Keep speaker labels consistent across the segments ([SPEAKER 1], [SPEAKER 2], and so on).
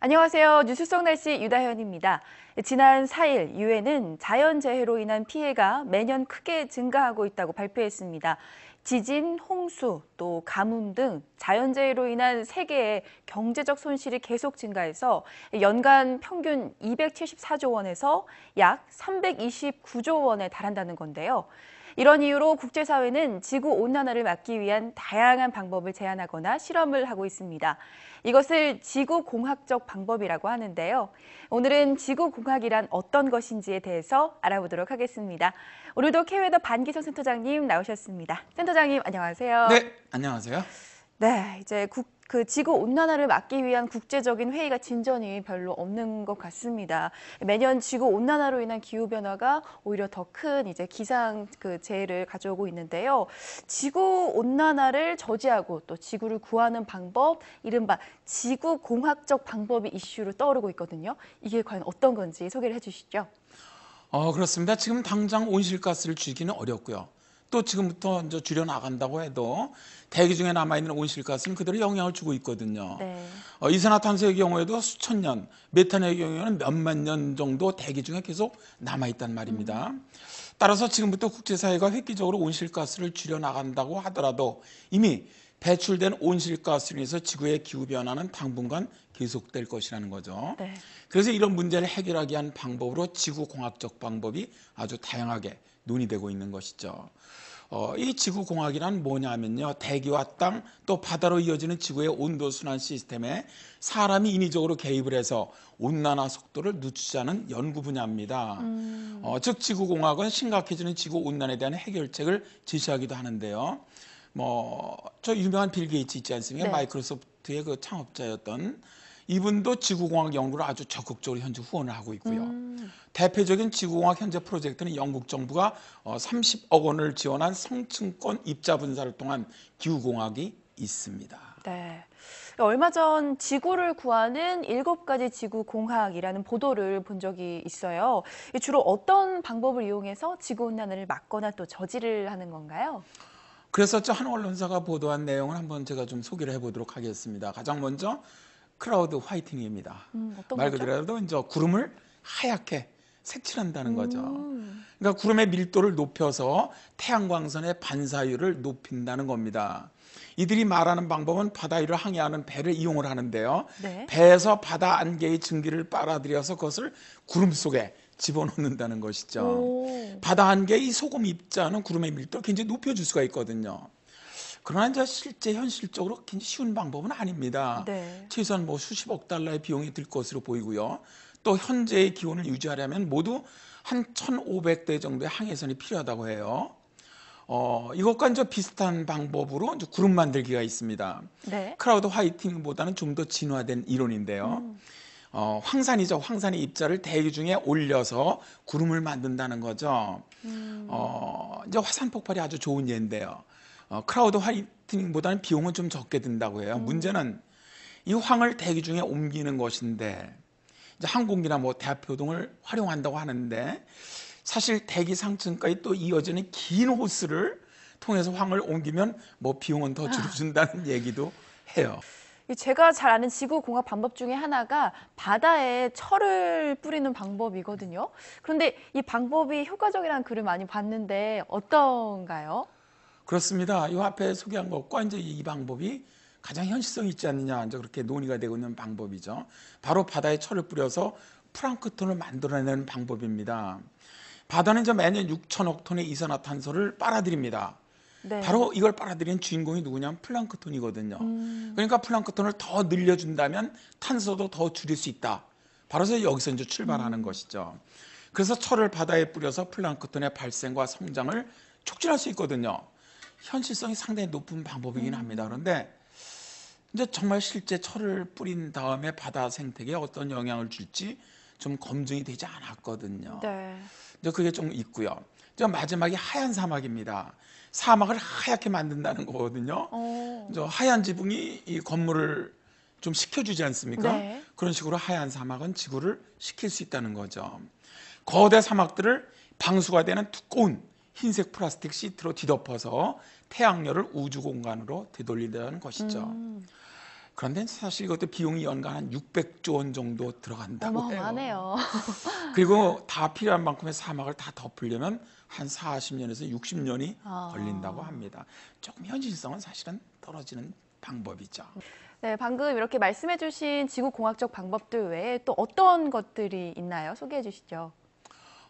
[SPEAKER 1] 안녕하세요. 뉴스 속 날씨 유다현입니다. 지난 4일 유엔은 자연재해로 인한 피해가 매년 크게 증가하고 있다고 발표했습니다. 지진, 홍수, 또 가뭄 등 자연재해로 인한 세계의 경제적 손실이 계속 증가해서 연간 평균 274조 원에서 약 329조 원에 달한다는 건데요. 이런 이유로 국제사회는 지구온난화를 막기 위한 다양한 방법을 제안하거나 실험을 하고 있습니다. 이것을 지구공학적 방법이라고 하는데요. 오늘은 지구공학이란 어떤 것인지에 대해서 알아보도록 하겠습니다. 오늘도 K웨더 반기성 센터장님 나오셨습니다. 센터장님 안녕하세요.
[SPEAKER 2] 네, 안녕하세요.
[SPEAKER 1] 네, 이제 지구 온난화를 막기 위한 국제적인 회의가 진전이 별로 없는 것 같습니다. 매년 지구 온난화로 인한 기후 변화가 오히려 더 큰 이제 기상 재해를 가져오고 있는데요. 지구 온난화를 저지하고 또 지구를 구하는 방법, 이른바 지구 공학적 방법이 이슈로 떠오르고 있거든요. 이게 과연 어떤 건지 소개를 해주시죠.
[SPEAKER 2] 그렇습니다. 지금 당장 온실가스를 줄이기는 어렵고요. 또 지금부터 이제 줄여 나간다고 해도 대기 중에 남아있는 온실가스는 그대로 영향을 주고 있거든요.
[SPEAKER 1] 네.
[SPEAKER 2] 이산화탄소의 경우에도 수천 년, 메탄의 경우에는 몇만 년 정도 대기 중에 계속 남아있단 말입니다. 따라서 지금부터 국제사회가 획기적으로 온실가스를 줄여 나간다고 하더라도 이미 배출된 온실가스로 인해서 지구의 기후변화는 당분간 계속될 것이라는 거죠.
[SPEAKER 1] 네.
[SPEAKER 2] 그래서 이런 문제를 해결하기 위한 방법으로 지구공학적 방법이 아주 다양하게 논의되고 있는 것이죠. 이 지구공학이란 뭐냐면요. 대기와 땅 또 바다로 이어지는 지구의 온도순환 시스템에 사람이 인위적으로 개입을 해서 온난화 속도를 늦추자는 연구 분야입니다. 즉 지구공학은 심각해지는 지구온난화에 대한 해결책을 제시하기도 하는데요. 저 유명한 빌 게이츠 있지 않습니까?
[SPEAKER 1] 네.
[SPEAKER 2] 마이크로소프트의 그 창업자였던 이분도 지구공학 연구를 아주 적극적으로 현재 후원을 하고 있고요. 대표적인 지구공학 현재 프로젝트는 영국 정부가 30억 원을 지원한 성층권 입자 분사를 통한 기후공학이 있습니다.
[SPEAKER 1] 네. 얼마 전 지구를 구하는 7가지 지구공학이라는 보도를 본 적이 있어요. 주로 어떤 방법을 이용해서 지구온난화를 막거나 또 저지를 하는 건가요?
[SPEAKER 2] 그래서 한 언론사가 보도한 내용을 한번 제가 좀 소개를 해보도록 하겠습니다. 가장 먼저 클라우드 화이팅입니다.
[SPEAKER 1] 어떤
[SPEAKER 2] 말
[SPEAKER 1] 거죠?
[SPEAKER 2] 그대로 이제 구름을 하얗게 색칠한다는 거죠. 그러니까 구름의 밀도를 높여서 태양광선의 반사율을 높인다는 겁니다. 이들이 말하는 방법은 바다 위를 항해하는 배를 이용을 하는데요.
[SPEAKER 1] 네.
[SPEAKER 2] 배에서 바다 안개의 증기를 빨아들여서 그것을 구름 속에 집어넣는다는 것이죠.
[SPEAKER 1] 오.
[SPEAKER 2] 바다 안개의 이 소금 입자는 구름의 밀도를 굉장히 높여줄 수가 있거든요. 그러나 이제 실제 현실적으로 굉장히 쉬운 방법은 아닙니다.
[SPEAKER 1] 네.
[SPEAKER 2] 최소한 수십억 달러의 비용이 들 것으로 보이고요. 또 현재의 기온을 유지하려면 모두 한 1,500대 정도의 항해선이 필요하다고 해요. 이것과 이제 비슷한 방법으로 이제 구름 만들기가 있습니다.
[SPEAKER 1] 네.
[SPEAKER 2] 크라우드 화이팅보다는 좀 더 진화된 이론인데요. 황산이죠. 황산의 입자를 대기 중에 올려서 구름을 만든다는 거죠. 이제 화산 폭발이 아주 좋은 예인데요. 크라우드 화이팅보다는 비용은 좀 적게 든다고 해요. 문제는 이 황을 대기 중에 옮기는 것인데 이제 항공기나 대표 등을 활용한다고 하는데 사실 대기 상층까지 또 이어지는 긴 호스를 통해서 황을 옮기면 비용은 더 줄여준다는 얘기도 해요.
[SPEAKER 1] 제가 잘 아는 지구공학 방법 중에 하나가 바다에 철을 뿌리는 방법이거든요. 그런데 이 방법이 효과적이라는 글을 많이 봤는데 어떤가요?
[SPEAKER 2] 그렇습니다. 이 앞에 소개한 것과 이제 이 방법이 가장 현실성이 있지 않느냐, 이제 그렇게 논의가 되고 있는 방법이죠. 바로 바다에 철을 뿌려서 플랑크톤을 만들어내는 방법입니다. 바다는 이제 매년 6천억 톤의 이산화탄소를 빨아들입니다.
[SPEAKER 1] 네.
[SPEAKER 2] 바로 이걸 빨아들이는 주인공이 누구냐면 플랑크톤이거든요. 그러니까 플랑크톤을 더 늘려준다면 탄소도 더 줄일 수 있다. 바로 여기서 이제 출발하는 것이죠. 그래서 철을 바다에 뿌려서 플랑크톤의 발생과 성장을 촉진할 수 있거든요. 현실성이 상당히 높은 방법이긴 합니다. 그런데 이제 정말 실제 철을 뿌린 다음에 바다 생태계에 어떤 영향을 줄지 좀 검증이 되지 않았거든요.
[SPEAKER 1] 네.
[SPEAKER 2] 이제 그게 좀 있고요. 이제 마지막이 하얀 사막입니다. 사막을 하얗게 만든다는 거거든요. 이제 하얀 지붕이 이 건물을 좀 식혀주지 않습니까?
[SPEAKER 1] 네.
[SPEAKER 2] 그런 식으로 하얀 사막은 지구를 식힐 수 있다는 거죠. 거대 사막들을 방수가 되는 두꺼운 흰색 플라스틱 시트로 뒤덮어서 태양열을 우주 공간으로 되돌린다는 것이죠. 그런데 사실 이것도 비용이 연간 한 600조 원 정도 들어간다고 해요.
[SPEAKER 1] 어마어마하네요.
[SPEAKER 2] 그리고 다 필요한 만큼의 사막을 다 덮으려면 한 40년에서 60년이
[SPEAKER 1] 아.
[SPEAKER 2] 걸린다고 합니다. 조금 현실성은 사실은 떨어지는 방법이죠.
[SPEAKER 1] 네, 방금 이렇게 말씀해 주신 지구공학적 방법들 외에 또 어떤 것들이 있나요? 소개해 주시죠.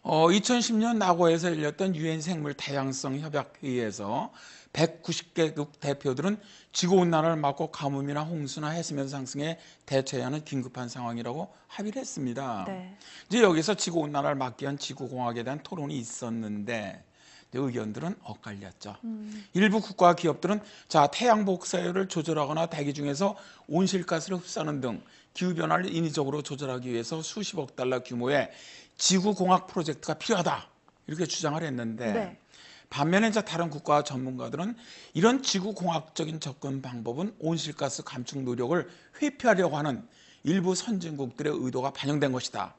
[SPEAKER 2] 2010년 나고야에서 열렸던 유엔 생물 다양성 협약 회의에서 190개국 대표들은 지구온난화를 막고 가뭄이나 홍수나 해수면 상승에 대처해야 하는 긴급한 상황이라고 합의를 했습니다.
[SPEAKER 1] 네.
[SPEAKER 2] 이제 여기서 지구온난화를 막기 위한 지구공학에 대한 토론이 있었는데 의견들은 엇갈렸죠. 일부 국가와 기업들은 태양 복사율을 조절하거나 대기 중에서 온실가스를 흡수하는 등 기후변화를 인위적으로 조절하기 위해서 수십억 달러 규모의 지구공학 프로젝트가 필요하다 이렇게 주장을 했는데
[SPEAKER 1] 네.
[SPEAKER 2] 반면에 다른 국가와 전문가들은 이런 지구공학적인 접근 방법은 온실가스 감축 노력을 회피하려고 하는 일부 선진국들의 의도가 반영된 것이다.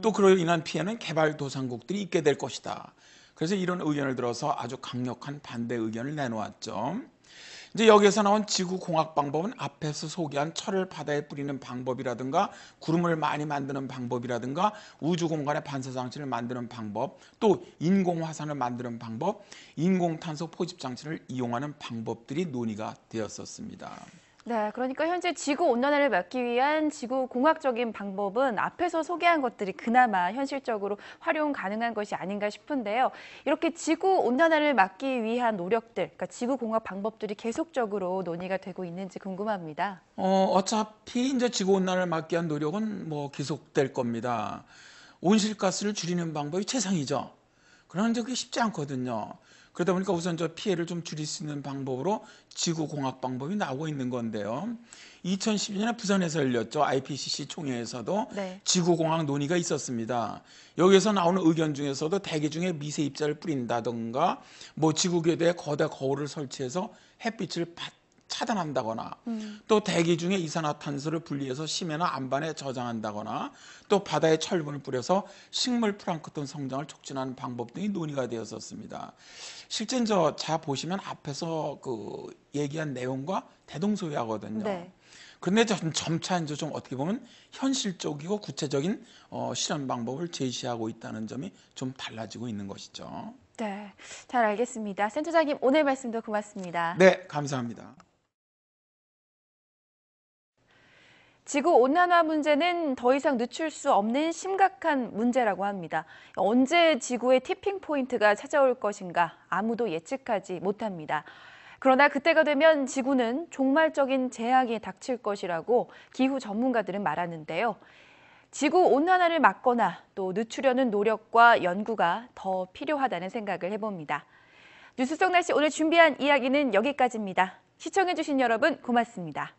[SPEAKER 2] 또 그로 인한 피해는 개발도상국들이 입게 될 것이다. 그래서 이런 의견을 들어서 아주 강력한 반대 의견을 내놓았죠. 이제 여기에서 나온 지구공학 방법은 앞에서 소개한 철을 바다에 뿌리는 방법이라든가 구름을 많이 만드는 방법이라든가 우주공간에 반사장치를 만드는 방법, 또 인공화산을 만드는 방법, 인공탄소 포집장치를 이용하는 방법들이 논의가 되었었습니다.
[SPEAKER 1] 네, 그러니까 현재 지구 온난화를 막기 위한 지구 공학적인 방법은 앞에서 소개한 것들이 그나마 현실적으로 활용 가능한 것이 아닌가 싶은데요. 이렇게 지구 온난화를 막기 위한 노력들, 그러니까 지구 공학 방법들이 계속적으로 논의가 되고 있는지 궁금합니다.
[SPEAKER 2] 어차피 이제 지구 온난화를 막기 위한 노력은 계속될 겁니다. 온실가스를 줄이는 방법이 최상이죠. 그러나 그게 쉽지 않거든요. 그러다 보니까 우선 피해를 좀 줄일 수 있는 방법으로 지구공학 방법이 나오고 있는 건데요. 2012년에 부산에서 열렸죠. IPCC 총회에서도
[SPEAKER 1] 네.
[SPEAKER 2] 지구공학 논의가 있었습니다. 여기에서 나오는 의견 중에서도 대기 중에 미세 입자를 뿌린다든가 지구 궤도에 거대 거울을 설치해서 햇빛을 차단한다거나 또 대기 중에 이산화탄소를 분리해서 심해나 안반에 저장한다거나 또 바다에 철분을 뿌려서 식물 플랑크톤 성장을 촉진하는 방법 등이 논의가 되었었습니다. 실제 자 보시면 앞에서 얘기한 내용과 대동소이하거든요.
[SPEAKER 1] 네.
[SPEAKER 2] 그런데 점차 좀 어떻게 보면 현실적이고 구체적인 실현 방법을 제시하고 있다는 점이 좀 달라지고 있는 것이죠.
[SPEAKER 1] 네, 잘 알겠습니다. 센터장님 오늘 말씀도 고맙습니다.
[SPEAKER 2] 네, 감사합니다.
[SPEAKER 1] 지구온난화 문제는 더 이상 늦출 수 없는 심각한 문제라고 합니다. 언제 지구의 티핑 포인트가 찾아올 것인가 아무도 예측하지 못합니다. 그러나 그때가 되면 지구는 종말적인 재앙이 닥칠 것이라고 기후 전문가들은 말하는데요. 지구온난화를 막거나 또 늦추려는 노력과 연구가 더 필요하다는 생각을 해봅니다. 뉴스 속 날씨 오늘 준비한 이야기는 여기까지입니다. 시청해주신 여러분 고맙습니다.